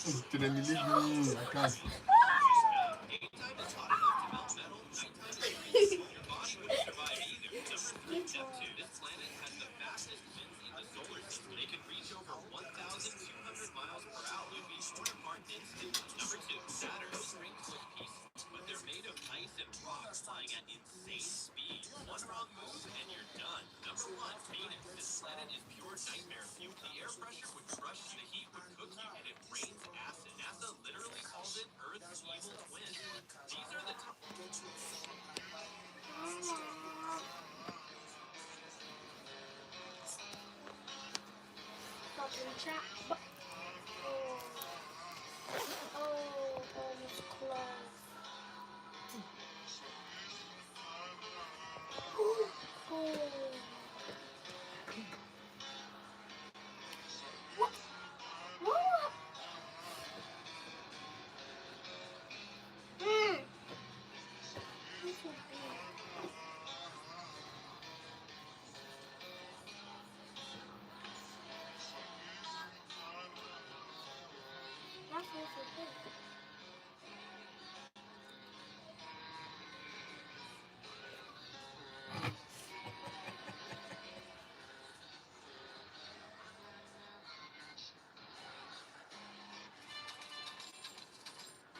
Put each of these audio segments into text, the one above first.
Then you leave me. I can't. Almost close. What? What? This would be. That's also good.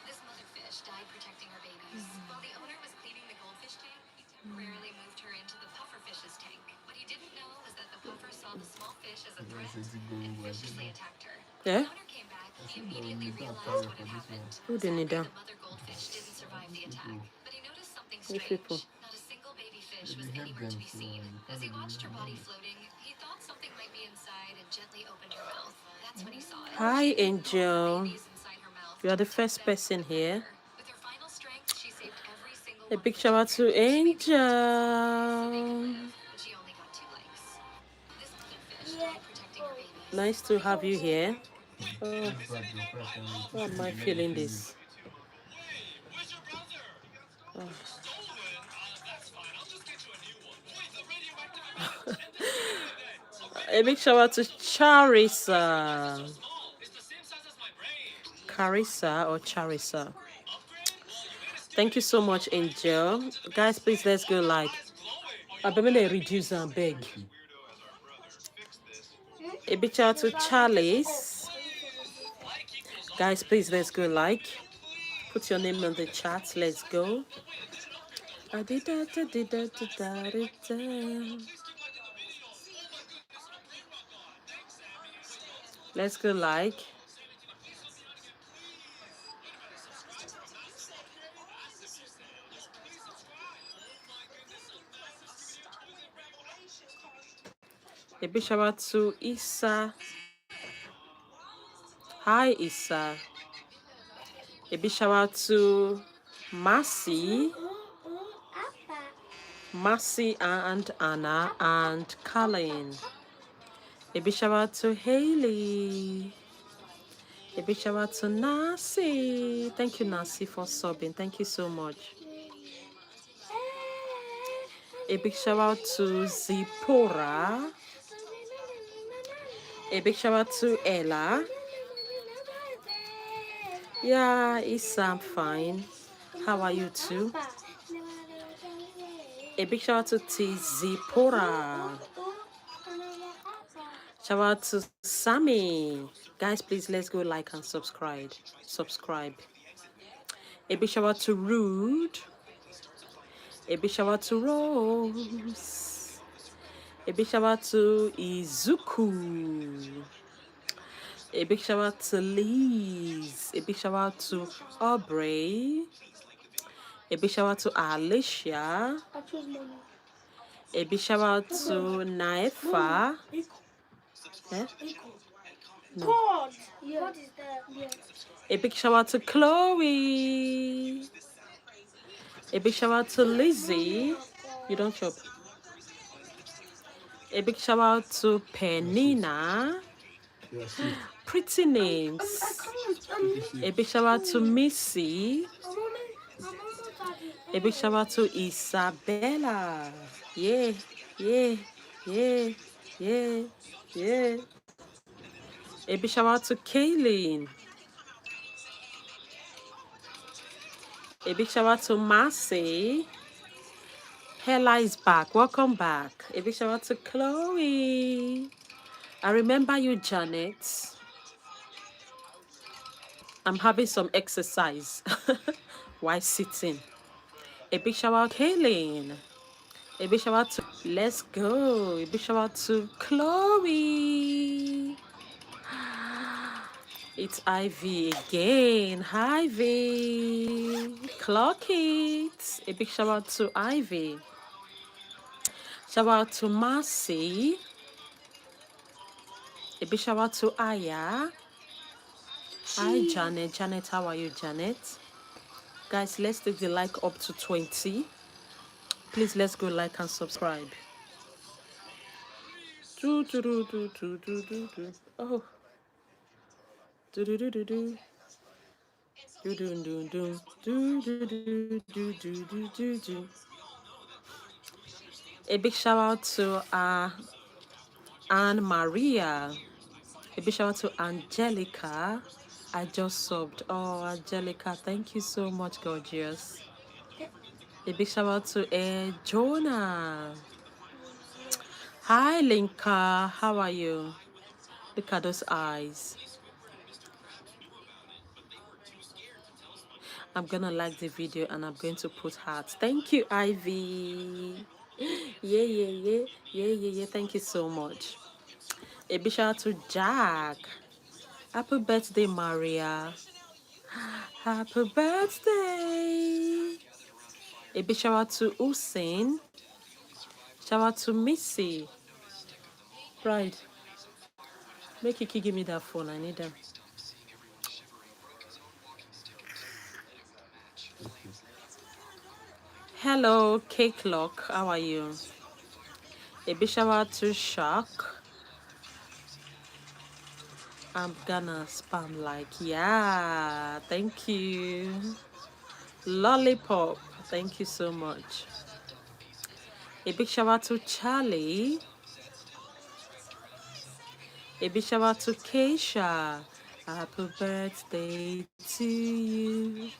This mother fish died protecting her babies. While the owner was cleaning the goldfish tank, he temporarily moved her into the puffer fish's tank. What he didn't know was that the puffer saw the small fish as a threat and viciously attacked her. Yeah? When the owner came back, he immediately realized what had happened. Who didn't need Sadly, that? the mother goldfish didn't survive the attack, but he noticed something Which strange. people? Not a single baby fish was anywhere to be seen. As he watched her body floating, he thought something might be inside and gently opened her mouth. That's when he saw it. Hi, She pulled the Angel. babies inside her mouth You are to the protect first them person from the here. predator. With her final strength, she saved every single A one big of the shout out to children. She made them into so they Angel. could live, but she only got 2 legs. This mother fish died protecting her babies. Nice to have you here. Oh, How how am I feeling this? Oh. A big shout out to Charissa. Carissa or Charissa. Thank you so much, Angel. Guys, please let's go like. I bet they reduce and beg. A big shout out to Charles. Guys, please let's go like. Put your name on the chat. Let's go. Let's go like. A big shout out to Issa. Hi, Issa. A big shout out to Marcy. Marcy and Anna and Colleen. A big shout out to Haley. A big shout out to Nasi. Thank you, Nasi, for subbing. Thank you so much. A big shout out to Zipporah. A big shout out to Ella. Yeah, I'm fine. How are you too? A big shout out to Zipporah. Shout out to Sammy. Guys, please let's go like and subscribe. A big shout out to Rude. A big shout out to Rose. A big shout out to Izuku. A big shout out to Liz. A big shout out to Aubrey. A big shout out to Alicia. A big shout out to Naifa. Eh? No. God! God is there. Yeah. A big shout out to Chloe. A big shout out to Lizzie. You don't chop. A big shout out to Penina. Pretty names. A big shout out to Missy. A big shout out to Isabella. Yeah, yeah, yeah, yeah, yeah. A big shout out to Kaylin. A big shout out to Marcy. Hella is back. Welcome back. A big shout out to Chloe. I remember you, Janet. I'm having some exercise while sitting. A big shout out, Helen. A big shout out to Let's Go. A big shout out to Chloe. It's Ivy again. Hi, Ivy. Clock it. A big shout out to Ivy. Shout out to Marcy. A big shout out to Aya. Hi, Janet. Janet, how are you, Janet? Guys, let's take the like up to 20. Please, let's go like and subscribe. Do, do, do, do, do, do, do, do. Oh. Do, do, do, do, do. Do, do, do, do. Do, do, do, do, do, do, do, do. A big shout out to Anne Maria. A big shout out to Angelica. I just subbed. Oh, Angelica, thank you so much, gorgeous. A big shout out to Jonah. Hi, Linka. How are you? Look at those eyes. I'm gonna like the video and I'm going to put hearts. Thank you, Ivy. Yeah, yeah, yeah, yeah, yeah, yeah. Thank you so much. A big shout out to Jack. Happy birthday, Maria. Happy birthday. A big shout out to Usain. Shout out to Missy. Pride. Make Kiki give me that phone. I need that. Hello, Cake Lock. How are you? A big shout out to Shock. I'm gonna spam like, yeah. Thank you. Lollipop. Thank you so much. A big shout out to Charlie. A big shout out to Keisha. Happy birthday to you.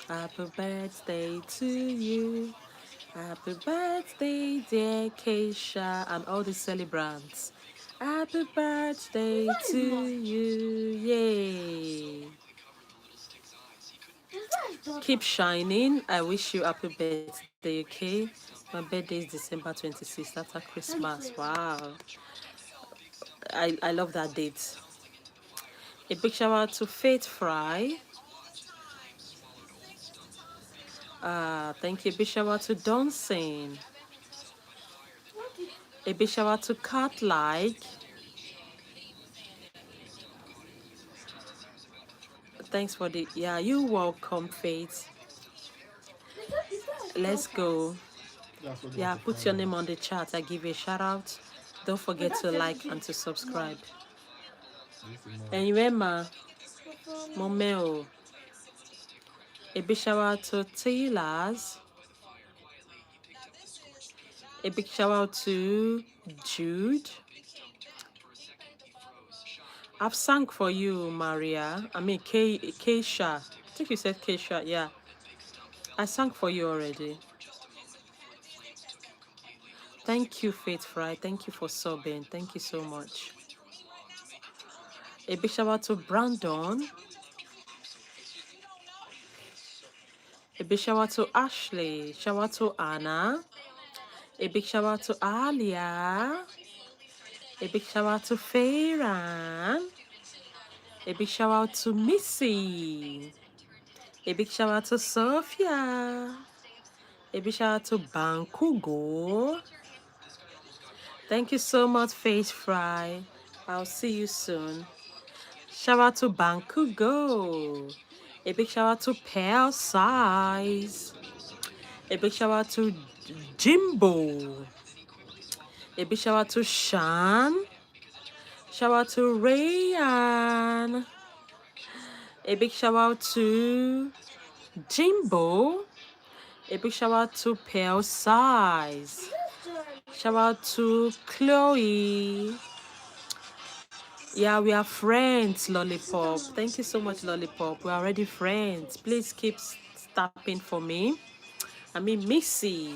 Happy birthday to you. Happy birthday, dear Keisha, and all the celebrants. Happy birthday to you. Yay. Keep shining. I wish you happy birthday, okay? My birthday is December 26th after Christmas. Wow. I love that date. A big shout out to Faith Fry. Thank you. A big shout out to Dancing. A big shout out to Cat Like. Thanks for the, yeah, you're welcome, Faith. Let's go. Yeah, put your name on the chat. I give you a shout out. Don't forget to like and to subscribe. And remember, Momeo. A big shout out to Taylor's. A big shout out to Jude. I've sung for you, Maria. I mean, Keisha. I think you said Keisha, yeah. I sang for you already. Thank you, Faith Fry. Thank you for subbing. Thank you so much. A big shout out to Brandon. A big shout out to Ashley. Shout out to Anna. A big shout out to Alia. A big shout out to Farhan. A big shout out to Missy. A big shout out to Sophia. A big shout out to Bankugo. Thank you so much, Face Fry. I'll see you soon. Shout out to Bankugo. A big shout out to Pearl Size. A big shout out to Jimbo. A big shout out to Shan. Shout out to Rayan. A big shout out to Jimbo. A big shout out to Pearl Size. Shout out to Chloe. Yeah, we are friends, Lollipop. Thank you so much, Lollipop. We are already friends. Please keep tapping for me. I mean, Missy.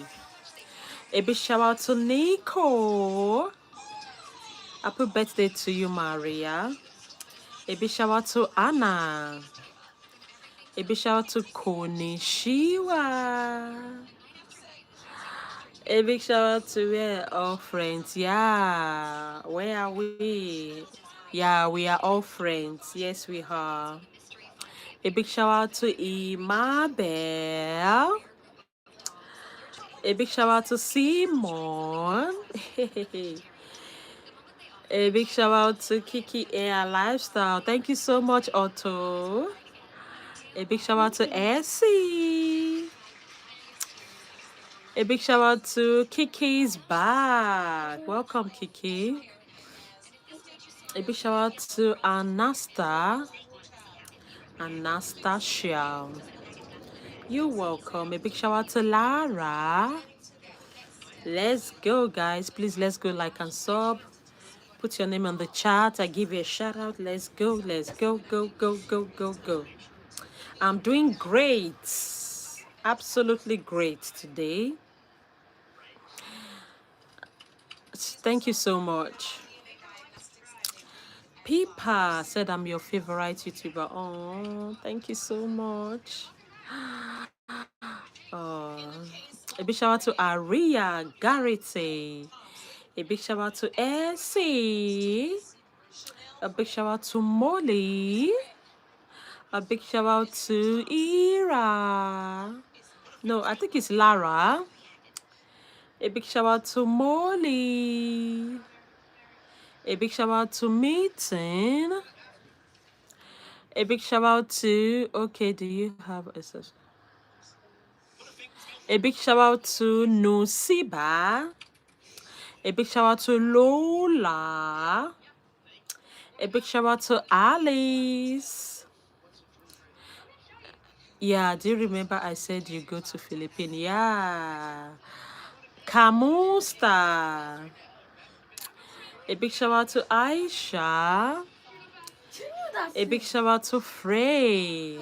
A big shout out to Nico. Happy birthday to you, Maria. A big shout out to Anna. A big shout out to Konishiwa. A big shout out to all friends. Yeah, where are we? Yeah, we are all friends. Yes, we are. A big shout out to Imabel. A big shout out to Simon. A big shout out to Kiki Air Lifestyle. Thank you so much, Otto. A big shout out to Essie. A big shout out to Kiki's back. Welcome, Kiki. A big shout out to Anastasia. You're welcome. A big shout out to Lara. Let's go, guys. Please, let's go like and sub. Put your name on the chat. I give you a shout out. Let's go. Let's go, go, go, go, go, go. I'm doing great. Absolutely great today. Thank you so much. Pipa said I'm your favorite YouTuber. Oh, thank you so much. Oh, a big shout out to Aria Garrity. A big shout out to Essie. A big shout out to Molly. A big shout out to Ira. No, I think it's Lara. A big shout out to Molly. A big shout out to Meeting. A big shout out to, okay, do you have a session? A big shout out to Nusiba. A big shout out to Lola. A big shout out to Alice. Yeah, do you remember I said you go to Philippines? Yeah. Kamusta. A big shout out to Aisha. A big shout out to Frey.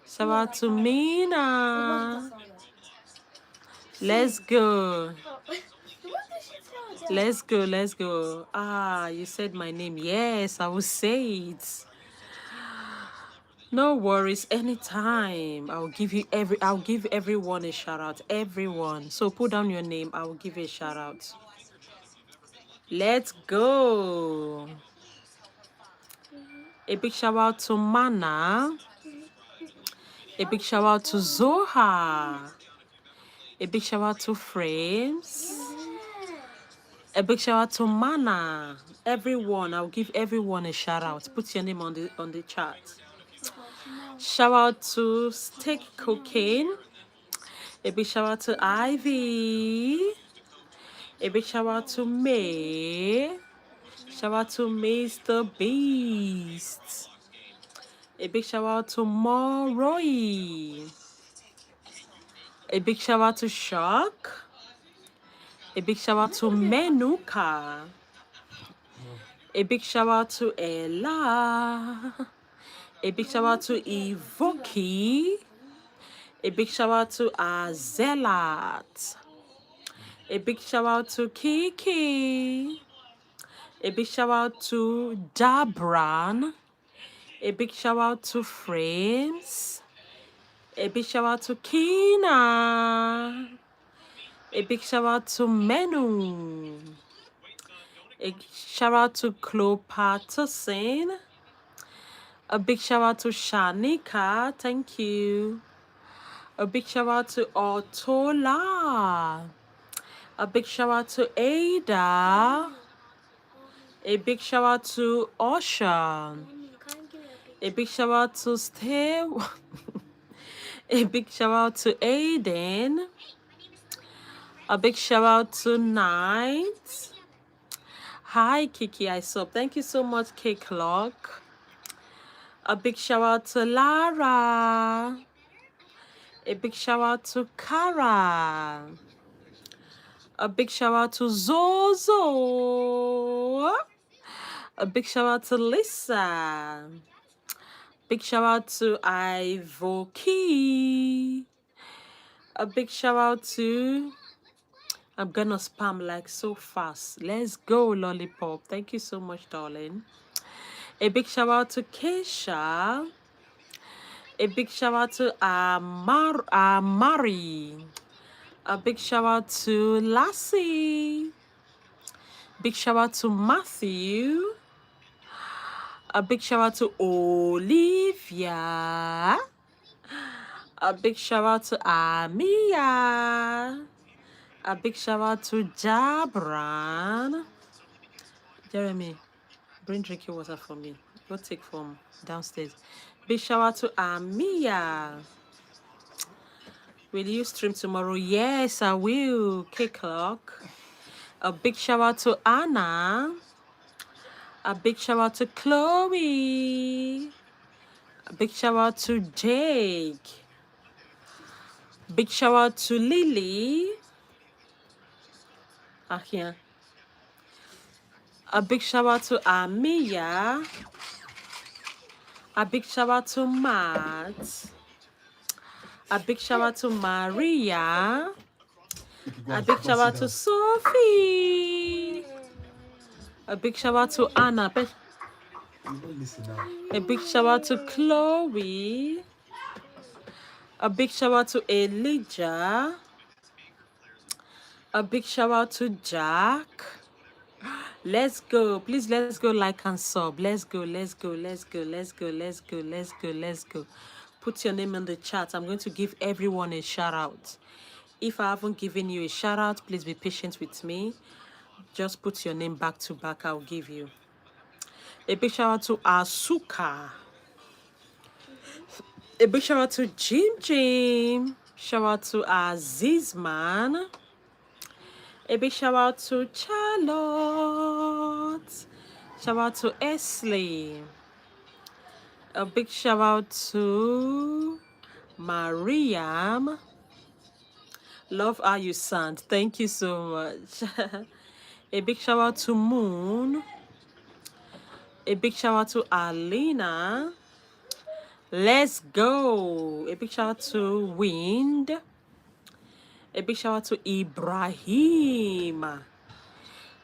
Shout out to Mina. Let's go. Let's go, let's go. Ah, you said my name. Yes, I will say it. No worries, anytime. I'll give everyone a shout out. Everyone. So put down your name. I will give you a shout out. Let's go. A big shout out to Mana. A big shout out to Zoha. A big shout out to Frames. A big shout out to Mana. Everyone, I'll give everyone a shout out. Put your name on the chat. Shout out to Steak Cocaine. A big shout out to Ivy. A big shout out to May. Shout out to Mr. Beast. A big shout out to Moroy. A big shout out to Shock. A big shout out to Menuka. A big shout out to Ella. A big shout out to Ivoki. A big shout out to Azelat. A big shout out to Kiki. A big shout out to Dabran. A big shout out to Frames. A big shout out to Kina. A big shout out to Menu. A shout out to Cleopatra. A big shout out to Shanika. Thank you. A big shout out to Otola. A big shout out to Ada. A big shout out to Ocean. A big shout out to Steve. A big shout out to Aiden. A big shout out to Night. Hi, Kiki, I sub. Thank you so much, K-Clock. A big shout out to Lara. A big shout out to Kara. A big shout out to Zozo. A big shout out to Lisa. Big shout out to Ivoki. A big shout out to, I'm gonna spam like so fast. Let's go, Lollipop. Thank you so much, darling. A big shout out to Keisha. A big shout out to Amari. A big shout out to Lassie. Big shout out to Matthew. A big shout out to Olivia. A big shout out to Amia. A big shout out to Jabran. Jeremy, bring drinking water for me. Go take from downstairs. Big shout out to Amia. Will you stream tomorrow? Yes, I will. K-Clock. A big shout out to Anna. A big shout out to Chloe. A big shout out to Jake. Big shout out to Lily. Here. A big shout out to Amia. A big shout out to Matt. A big shout out to Maria. A big shout out to Sophie. A big shout out to Anna. A big shout out to Chloe. A big shout out to Elijah. A big shout out to Jack. Let's go. Please, let's go like and sub. Let's go, let's go, let's go, let's go, let's go, let's go, let's go. Put your name in the chat. I'm going to give everyone a shout out. If I haven't given you a shout out, please be patient with me. Just put your name back to back. I'll give you. A big shout out to Asuka. A big shout out to Jim. Shout out to Azizman. A big shout out to Charlotte. Shout out to Esley. A big shout out to Mariam. Love how you sound. Thank you so much. A big shout out to Moon. A big shout out to Alina. Let's go. A big shout out to Wind. A big shout out to Ibrahim.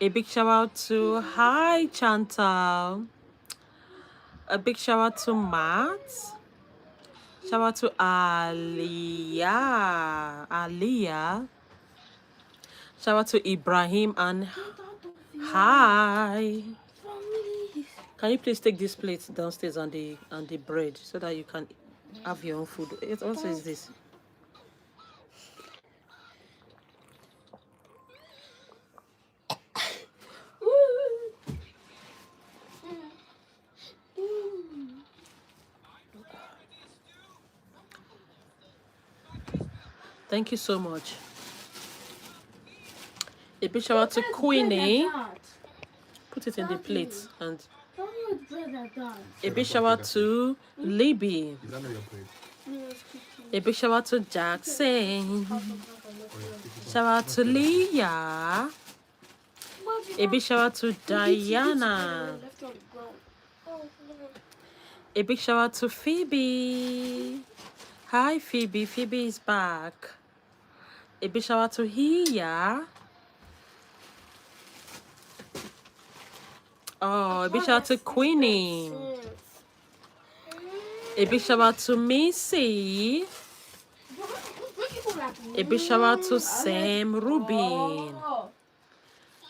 A big shout out to Hi Chantal. A big shout out to Matt. Shout out to Aliyah. Shout out to Ibrahim and hi. Can you please take this plate downstairs on the bread so that you can have your own food? It also is this. Thank you so much. A big shout out to Queenie. Put it in the plate and a big shout out to Libby. A big shout out to Jackson. Shout out to Leah. A big shout out to Diana. A big shout out to Phoebe. Hi Phoebe. Phoebe is back. A big shout out to Hia. Oh, a big shout out to Queenie. A big shout out to Missy. A big shout out to Sam Rubin.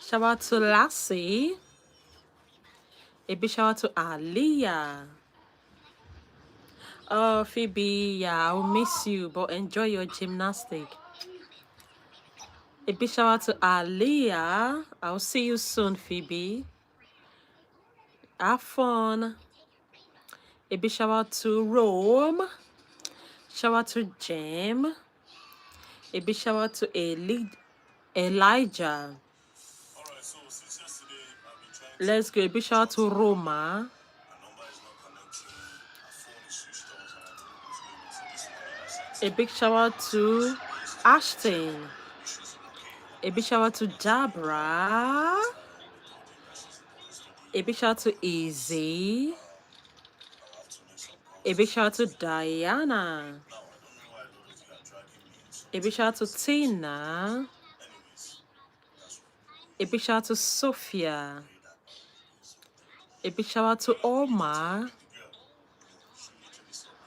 Shout out to Lassie. A big shout out to Aliyah. Oh, Phoebe, yeah, I'll miss you, but enjoy your gymnastic. A big shout out to Aliyah. I'll see you soon, Phoebe. Have fun. A big shout out to Rome. Shout out to Jem. A big shout out to Elijah. Let's go. A big shout out to Roma. A big shout out to Ashton. A big shout out to Jabra. A big shout out to Easy. A big shout out to Diana. A big shout out to Tina. A big shout out to Sophia. A big shout out to Omar.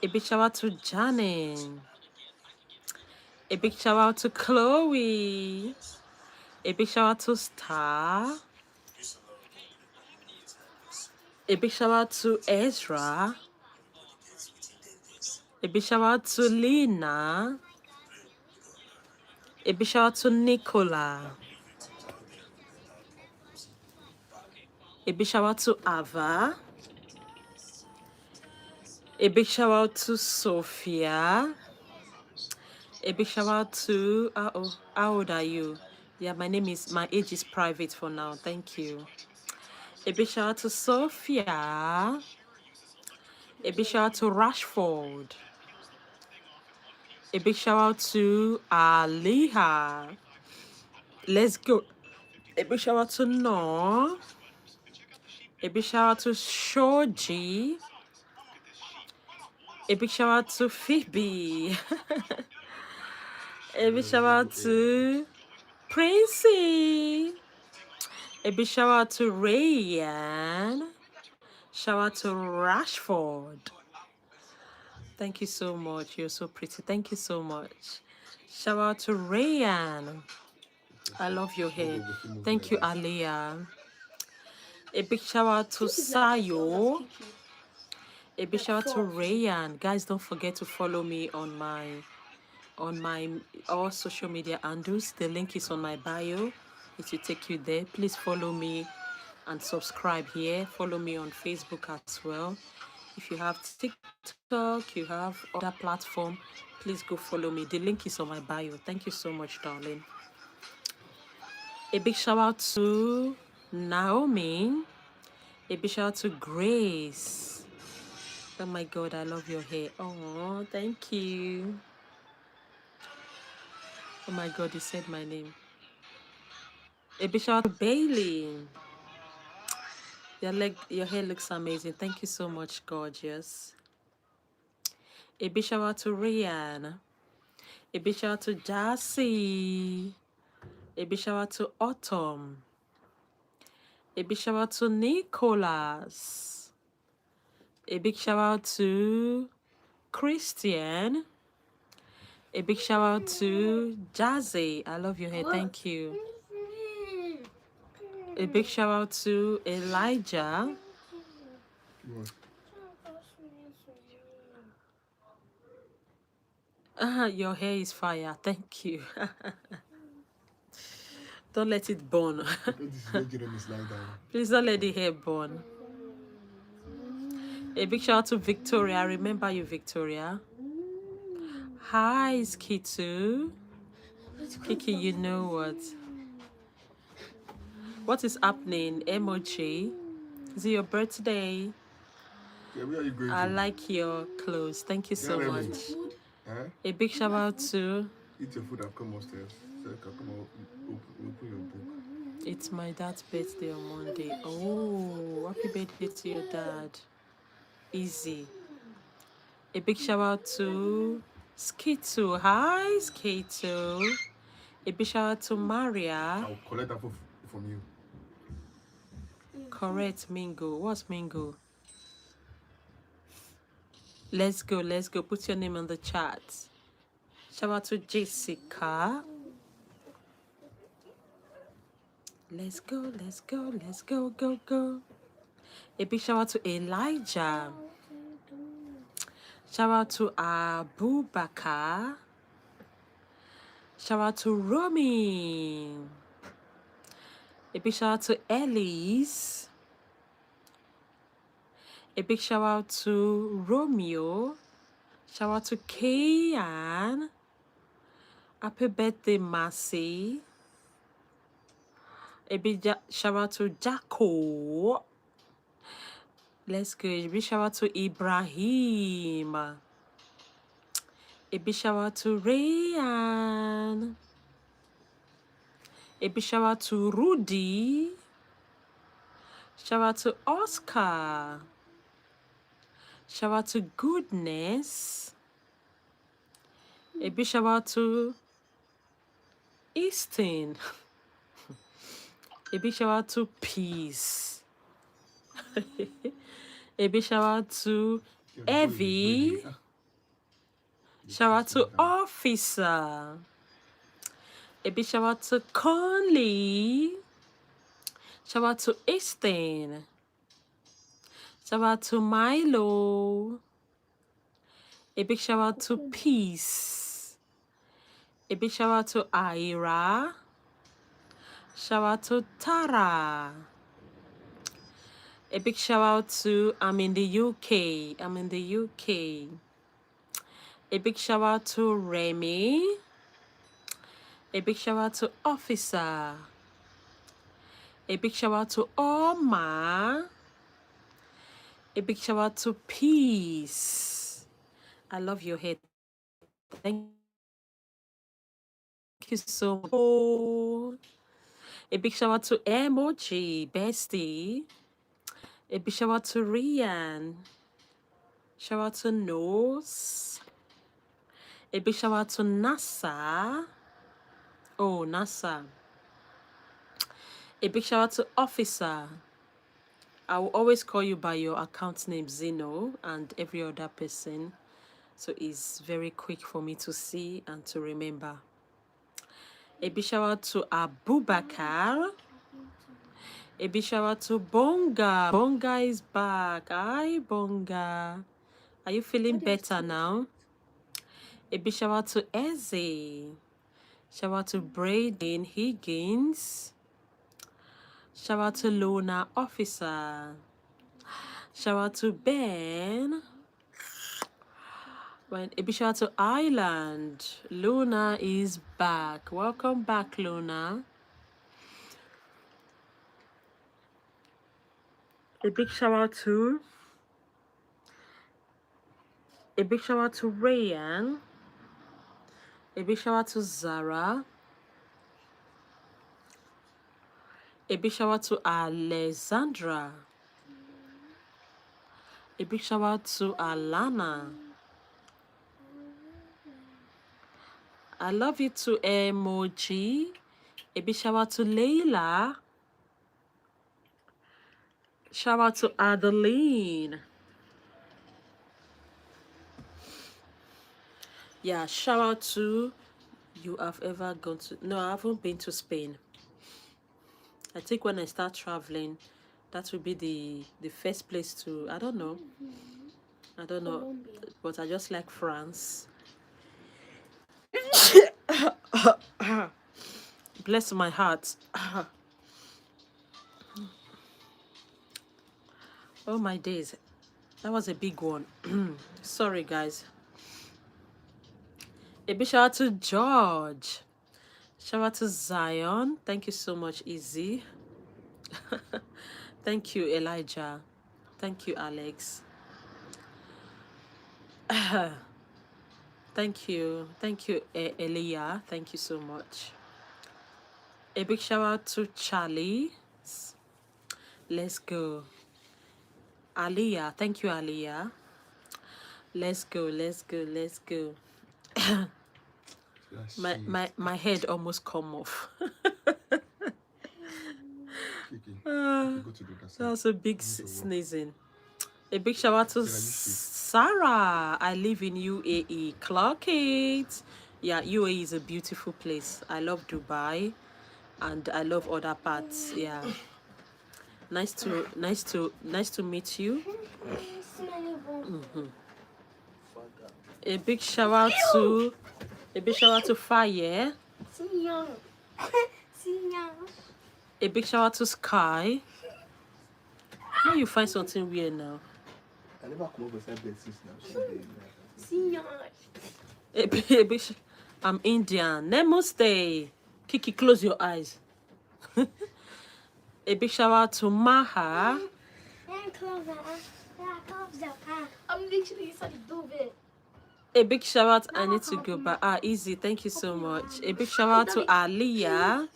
A big shout out to Janin. A big shout out to Chloe. A big shout out to Star. A big shout out to Ezra. A big shout out to Lena. A big shout out to Nicola. A big shout out to Ava. A big shout out to Sophia. A big shout out to how old are you? Yeah, my age is private for now. Thank you. A big shout out to Sophia. A big shout out to Rashford. A big shout out to Aliha. Let's go. A big shout out to Noor. A big shout out to Shoji. A big shout out to Phoebe. A big shout out to Princey. A big shout out to Rayan. Shout out to Rashford. Thank you so much. You're so pretty. Thank you so much. Shout out to Rayan. I love your hair. Thank you, Aliyah. A big shout out to Sayo. A big shout out to Rayan. Guys, don't forget to follow me on my all social media handles. The link is on my bio. It will take you there. Please follow me and subscribe here. Follow me on Facebook as well. If you have TikTok, you have other platform, please go follow me. The link is on my bio. Thank you so much, darling. A big shout out to Naomi. A big shout out to Grace. Oh my God, I love your hair. Oh, thank you. Oh my God, you said my name. A big shout out to Bailey. Your hair looks amazing. Thank you so much, gorgeous. A big shout out to Rihanna. A big shout out to Jassy. A big shout out to Autumn. A big shout out to Nicholas. A big shout out to Christian. A big shout out to Jazzy. I love your hair. Thank you. A big shout out to Elijah. Your hair is fire. Thank you. Don't let it burn. Please don't let the hair burn. A big shout out to Victoria. I remember you, Victoria. Hi, it's Kitu. Kiki, you know what? What is happening? Emoji. Is it your birthday? Yeah, where are you going I to? like your clothes. Thank you so Yeah, much. Huh? A big shout out to... Eat your food and come upstairs. So come open your book. It's my dad's birthday on Monday. Oh, happy birthday to your dad. Easy. A big shout out to Skitu. Hi, Skitu. A big shout out to Maria. I'll collect that from you. Correct, Mingo. What's Mingo? Let's go, let's go. Put your name on the chat. Shout out to Jessica. Let's go, let's go, let's go, go, go. A big shout out to Elijah. Shout out to Abu Bakar. Shout out to Romy. A big shout out to Elise. A big shout out to Romeo. Shout out to Kayan. Happy birthday, Marcy. A big shout out to Jacko. Let's go. A big shout out to Ibrahim. A big shout out to Rayan. A big shout out to Rudy. Shout out to Oscar. Shout out to goodness. A big shout out to Easton. A big shout out to peace. A big shout out to Evie. Shout out to officer. A big shout out to Conley. Shout out to Easton. Shout out to Milo. A big shout out to Peace. A big shout out to Ira. Shout out to Tara. A big shout out to I'm in the UK. I'm in the UK. A big shout out to Remy. A big shout out to Officer. A big shout out to Oma. A big shout out to Peace. I love your head. Thank you so much. A big shout out to Emoji, bestie. A big shout out to Rian. Shout out to Nose. A big shout out to NASA. Oh, NASA. A big shout out to Officer. I will always call you by your account name, Zeno, and every other person. So it's very quick for me to see and to remember. A big shout out to Abubakar. A big shout out to Bonga. Bonga is back. Hi, Bonga. Are you feeling better now? A big shout out to Eze. Shout out to Braden Higgins. Shout out to Luna Officer. Shout out to Ben. A big shout out to Island. Luna is back. Welcome back, Luna. A big shout out to Rayan. A big shout out to Zara. A big shout out to Alexandra. A big shout out to Alana. I love you too, Emoji. A big shout out to Layla. Shout out to Adeline. Yeah, shout out to you have ever gone to... No, I haven't been to Spain. I think when I start traveling, that will be the first place to... I don't know. But I just like France. Bless my heart. Oh my days. That was a big one. Sorry, guys. A big shout out to George. Shout out to Zion. Thank you so much, Izzy. Thank you, Elijah. Thank you, Alex. Thank you, Elia. Thank you so much. A big shout out to Charlie. Let's go. Aliyah. Thank you, Aliyah. Let's go. My head almost come off. Kiki, That was a big sneezing. A big shout out to Sarah. I live in UAE. Clock it. Yeah, UAE is a beautiful place. I love Dubai, and I love other parts. Yeah. Nice to meet you. A big shout out to Fire. A big shout out to Sky. Now you find something weird now. I never come up with that now. I'm Indian. Namaste. Kiki, close your eyes. A big shout out to Maha. I'm literally inside the door bit. A big shout out. I need to go back. Easy. Thank you so much. A big shout out to Aliyah.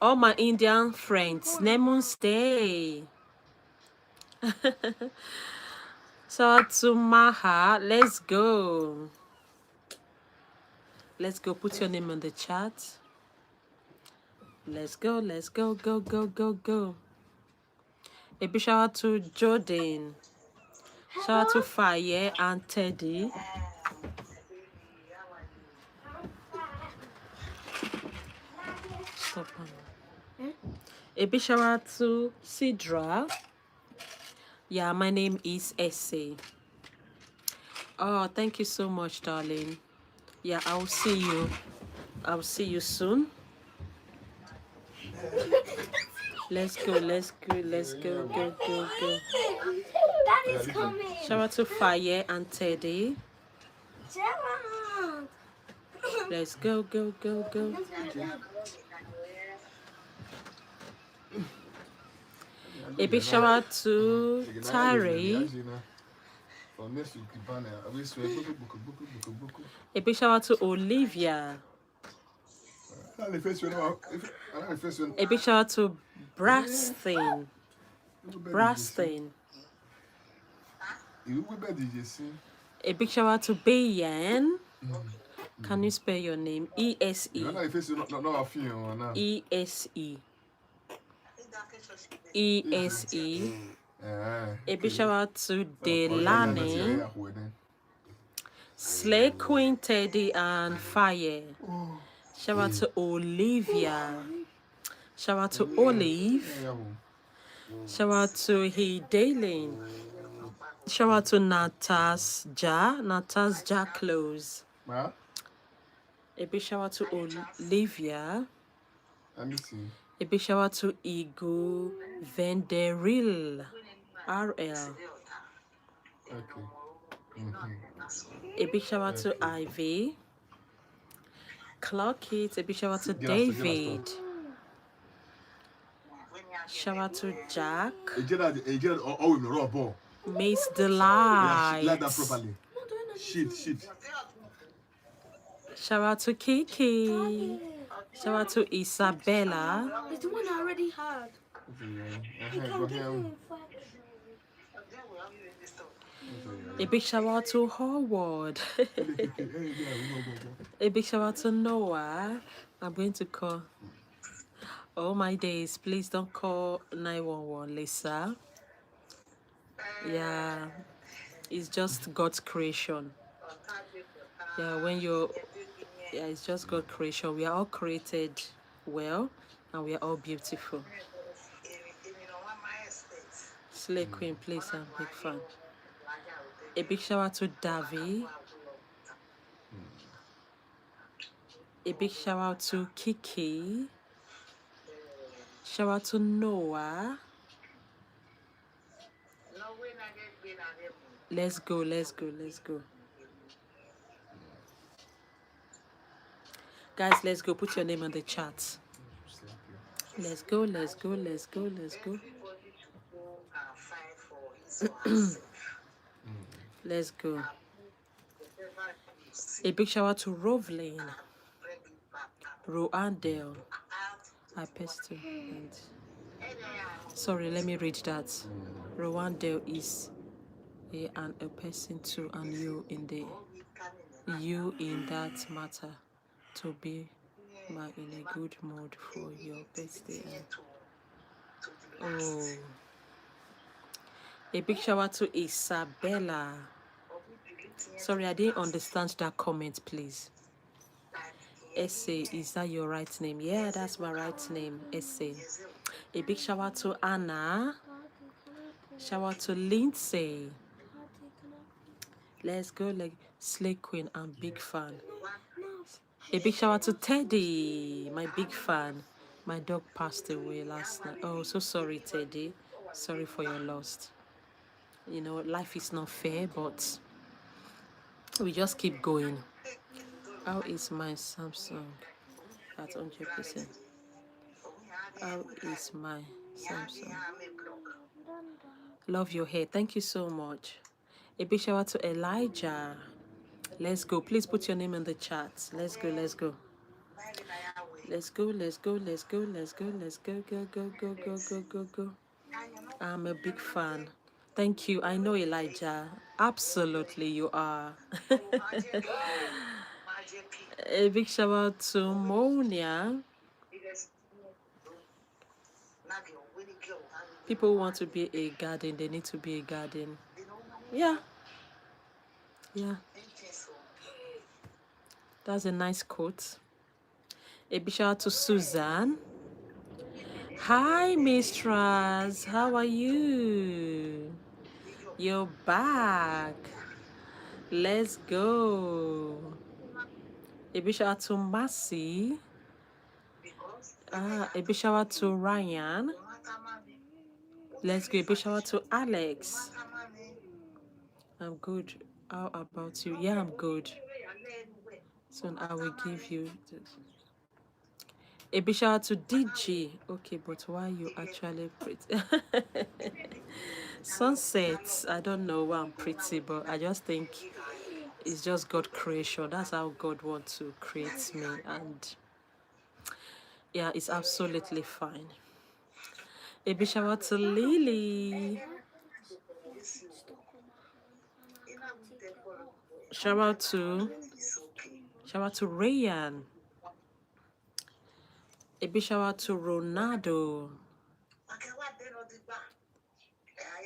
All my Indian friends. Namaste. Shout out to Maha. Let's go. Let's go. Put your name in the chat. Let's go. Let's go. Go, go, go, go. A big shout out to Jordan. Shout out to Faye and Teddy. Stop on. A big shout out to Sidra. Yeah, my name is Essay. Oh, thank you so much, darling. Yeah, I'll see you. I'll see you soon. Let's go, let's go, let's go, go, go, go. That is coming. Shout out to Faye and Teddy. Gerald. Let's go, go, go, go. A big shout out to Tyree. A big shout out to Olivia. A big shout out to Braston. Braston. A big shout out to Bayan. Can you spell your name? E-S-E. E-S-E. E-S-E. A big shout out to Delane. Slay Queen, Teddy, and Fire. Shout out to Olivia. Shout out to Olive. Shout out to Hidalin. Shout out to Natasja. Natasja Close. A big shout out to Olivia. A big shout out to Igo Venderil. RL. A big shout out to Ivy. Clock it. A big shout out to David. Shout out to Jack. Miss Delight. Shout out to Kiki. Shout out to Isabella. It's the one I already had. A big shout out to Howard. A big shout out to Noah. I'm going to call. Oh my days, please don't call 911, Lisa. Yeah, it's just God's creation. Yeah, it's just God's creation. We are all created well, and we are all beautiful. Slay Queen, please, I'm a big fan. A big shout out to Davy. A big shout out to Kiki. Shout out to Noah. Let's go, let's go, let's go. Guys, let's go. Put your name on the chat. Let's go, let's go, let's go, let's go. Let's go. A big shout out to Rovlin. Roandel. I pasted. Sorry, let me read that. Roandel is a person too, and you in that matter to be in a good mood for your birthday. Oh, a big shout out to Isabella. Sorry, I didn't understand that comment, please. Essay, is that your right name? Yeah, that's my right name, Essay. A big shout out to Anna. Shout out to Lindsay. Let's go, like Slay Queen. I'm big fan. A big shout out to Teddy, my big fan. My dog passed away last night. Oh, so sorry, Teddy. Sorry for your loss. You know, life is not fair, but we just keep going. How is my Samsung at 100%? How is my Samsung? Love your hair. Thank you so much. A big shout out to Elijah. Let's go. Please put your name in the chat. Let's go. Let's go. Let's go. Let's go. Let's go. Let's go. Let's go. Go. Go. Go. Go. Go. Go. Go. I'm a big fan. Thank you. I know, Elijah. Absolutely, you are. A big shout out to Monia. People want to be a garden, they need to be a garden. Yeah. Yeah. That's a nice quote. A big shout out to Suzanne. Hi, Mistress. How are you? You're back. Let's go. A big shout out to Massey. A big shout out to Ryan. Let's go. A big shout out to Alex. I'm good. How about you? Yeah, I'm good. Soon I will give you a big shout out to DJ. Okay, but why you actually pretty? Sunsets. I don't know why I'm pretty, but I just think it's just God creation. That's how God wants to create me, and yeah, it's absolutely fine. A big shout out to Lily. Shout out to Rayan. A big shout out to Ronaldo.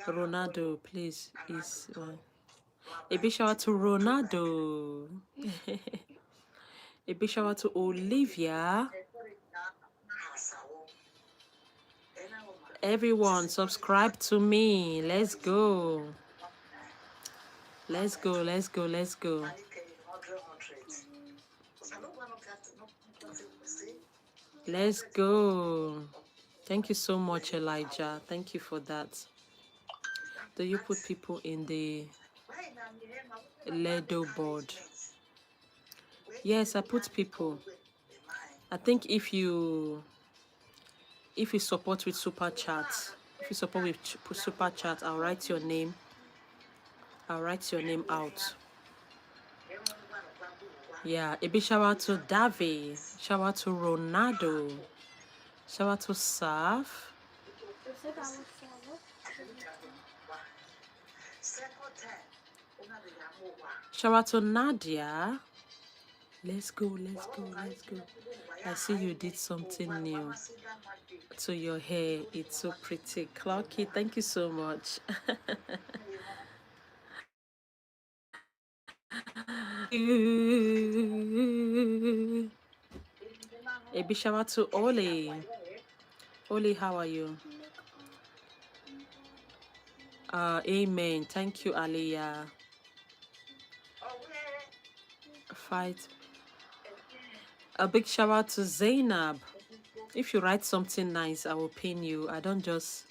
Ronaldo, please, is a big shout out to Ronaldo. A big shout out to Olivia. Everyone, subscribe to me. Let's go. Let's go, let's go, let's go. Let's go. Thank you so much, Elijah. Thank you for that. Do you put people in the Ledo board? Yes, I put people. I think if you support with super chat, if you support with super chat, I'll write your name. I'll write your name out. Yeah, a big shout out to Davi. Shout out to Ronaldo. Shout out to Saf. Shout out to Nadia. Let's go, let's go, let's go. I see you did something new to your hair. It's so pretty. Clocky, thank you so much. A big shout out to Oli. Oli, how are you? Amen. Thank you, Aliyah. Fight. A big shout out to Zainab. If you write something nice, I will pin you. I don't just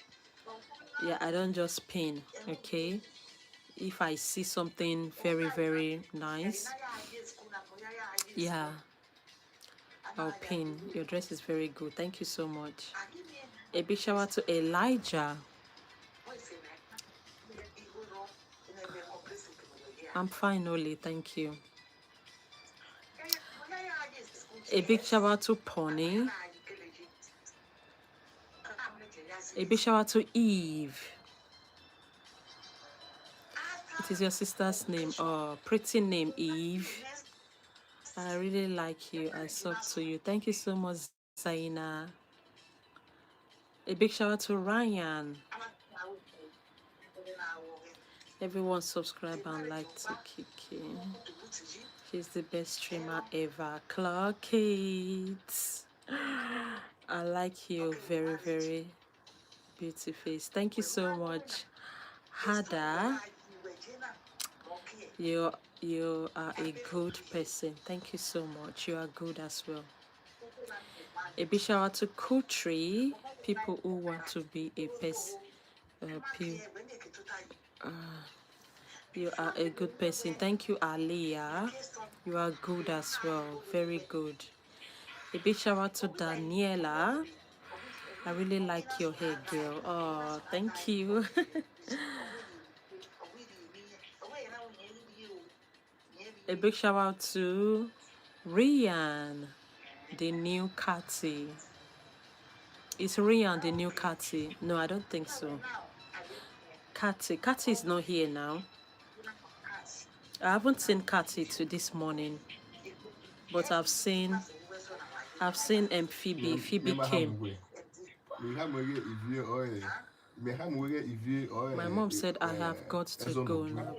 pin, okay? If I see something very, very nice, yeah, I'll pin. Your dress is very good. Thank you so much. A big shout out to Elijah. I'm fine, Oli. Thank you. A big shout out to Pony. A big shout out to Eve. It is your sister's name. Oh, pretty name, Eve. I really like you. I sub to you. Thank you so much, Zaina. A big shout out to Ryan. Everyone subscribe and like to Kiki. She's the best streamer ever. Clock it. I like you. Very, very beauty face. Thank you so much, Hada. You are a good person. Thank you so much. You are good as well. A big shout out to Kutri. People who want to be a person. You are a good person. Thank you, Aliyah. You are good as well. Very good. A big shout out to Daniela. I really like your hair, girl. Oh, thank you. A big shout out to Rian, the new Cathy. Is Rian the new Cathy? No, I don't think so. Kati. Kati is not here now. I haven't seen Kati to this morning, but I've seen Phoebe. Phoebe came. My mom said I have got to go now.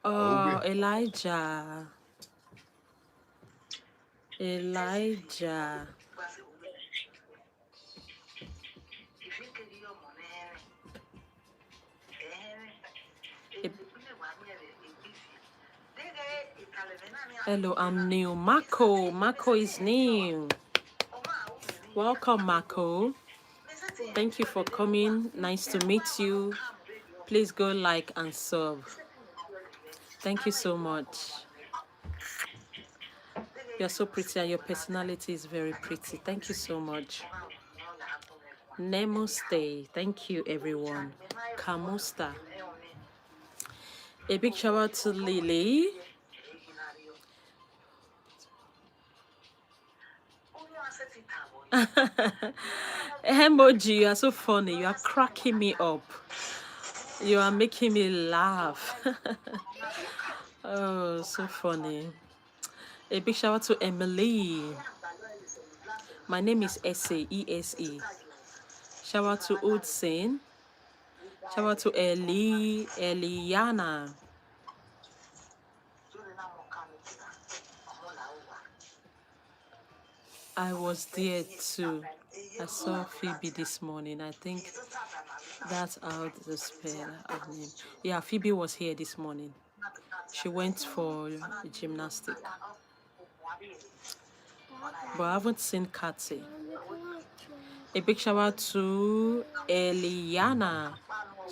Oh, Elijah. Elijah. Hello, I'm new. Mako. Mako is new. Welcome, Mako. Thank you for coming. Nice to meet you. Please go like and sub. Thank you so much. You're so pretty and your personality is very pretty. Thank you so much. Namaste. Thank you, everyone. Kamusta. A big shout out to Lily. Emoji, you are so funny. You are cracking me up. You are making me laugh. Oh, so funny. A big shout out to Emily. My name is Ese, E-S-E. Shout out to Udsin. Shout out to Eliana. I was there too. I saw Phoebe this morning. I think that's how the spell of name. Yeah, Phoebe was here this morning. She went for gymnastics. But I haven't seen Kathy. A big shout out to Eliana.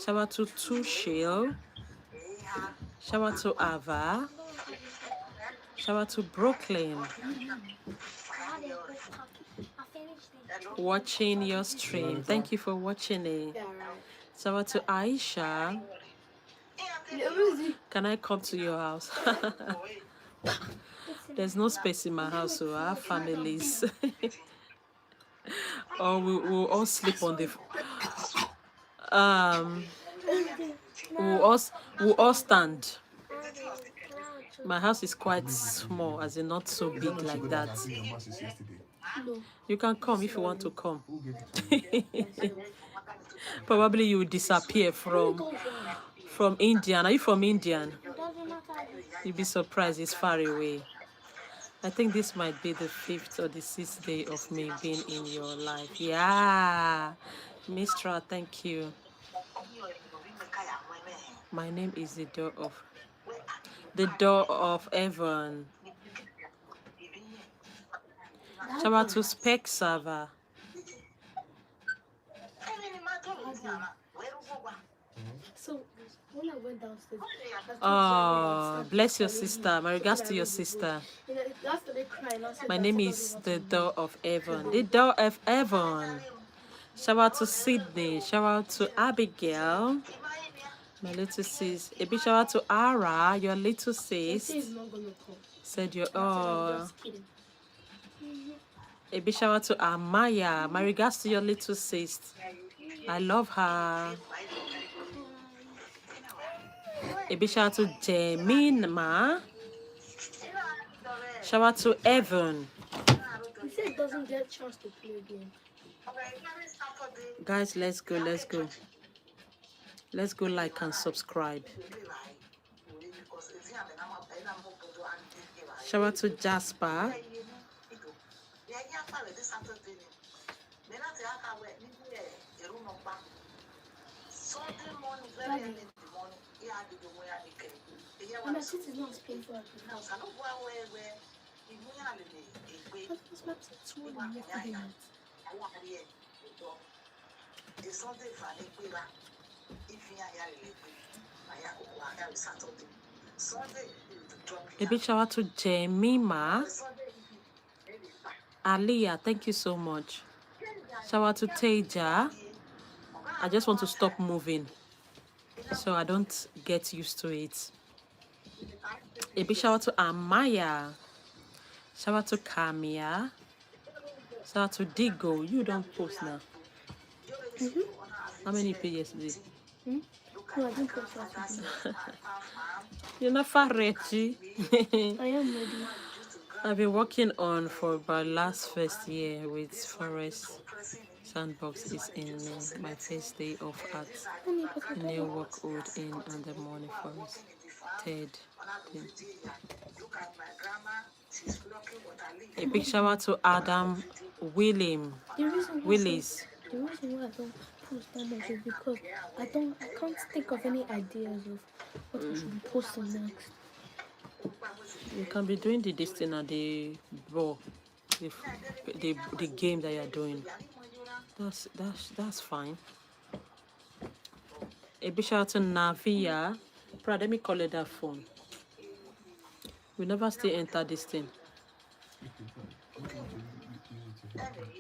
Shout out to Tushil. Shout out to Ava. Shout out to Brooklyn. Watching your stream. Thank you for watching it. Shout out to Aisha. Can I come to your house? There's no space in my house, so I have families. Or we'll all sleep on the we'll all stand. My house is quite small, as in not so big like that. You can come if you want to come. Probably you will disappear from Indian. Are you from Indian? You'll be surprised, it's far away. I think this might be the 5th or the 6th day of me being in your life. Yeah. Mistra, thank you. My name is the door of heaven. Shout out to Spec Server. So when I went downstairs, Oh, bless your sister. My regards to your sister. My name is the door of heaven. The door of heaven. Shout out to Sydney. Shout out to Abigail. My little sis. A big shout out to Ara, your little sis. Said you oh. A big shout out to Amaya. My regards to your little sis. I love her. A big shout out to Jemima. Shout out to Evan. He said it doesn't get a chance to play again. Guys, let's go. Let's go like and subscribe. Shout out to Jasper. And my sister is not paying for it. A big shout out to Jemima. Aliyah, thank you so much. Shout out to Teja. I just want to stop moving so I don't get used to it. A big shout out to Amaya. Shout out to Kamia. Shout out to Digo. You don't post now. How many pages yesterday? No, I didn't post that. You're not far ready. I am ready. I've been working on for about last first year with Forest Sandbox is in my first day of at New Workwood in and the morning forest. Third thing. A big shout out to Adam William Willis. The reason why I don't post that much is because I can't think of any ideas of what I should be posting next. You can be doing this thing at the ball, the game that you're doing. That's fine. A big shout out to Navia. Brad, let me call it that phone. We never still enter this thing.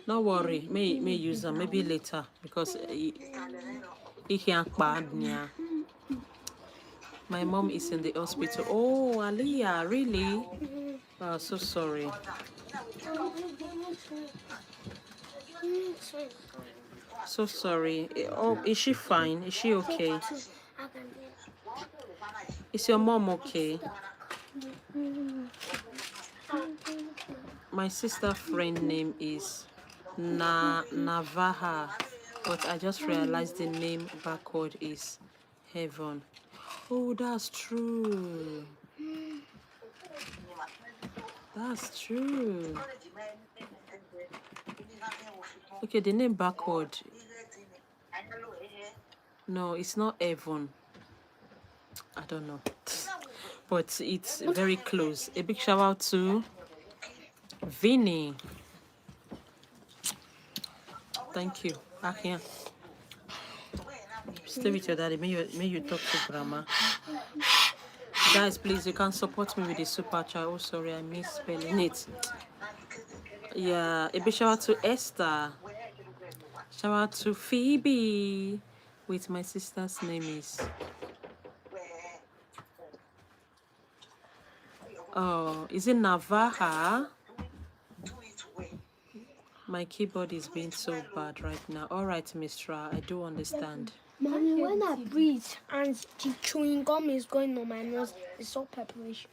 No worry, may use them maybe later because he can't bad. My mom is in the hospital. Oh, Aliyah, really? Oh, so sorry. So sorry. Oh, is she fine? Is she okay? Is your mom okay? My sister friend name is Navaha, but I just realized the name backward is Heaven. Oh, that's true. That's true. Okay, the name backward. No, it's not Heaven. I don't know. But it's very close. A big shout out to Vinny. Thank you. Akia. Stay with your daddy. May you talk to grandma. Guys, please, you can support me with the super chat. Oh, sorry, I misspelling it. Yeah, a big shout out to Esther. Shout out to Phoebe. Wait, my sister's name is. Oh, is it Navaha? My keyboard is being so bad right now. All right, Mistra, I do understand. Mommy, when I breathe and the chewing gum is going on my nose, it's all preparation.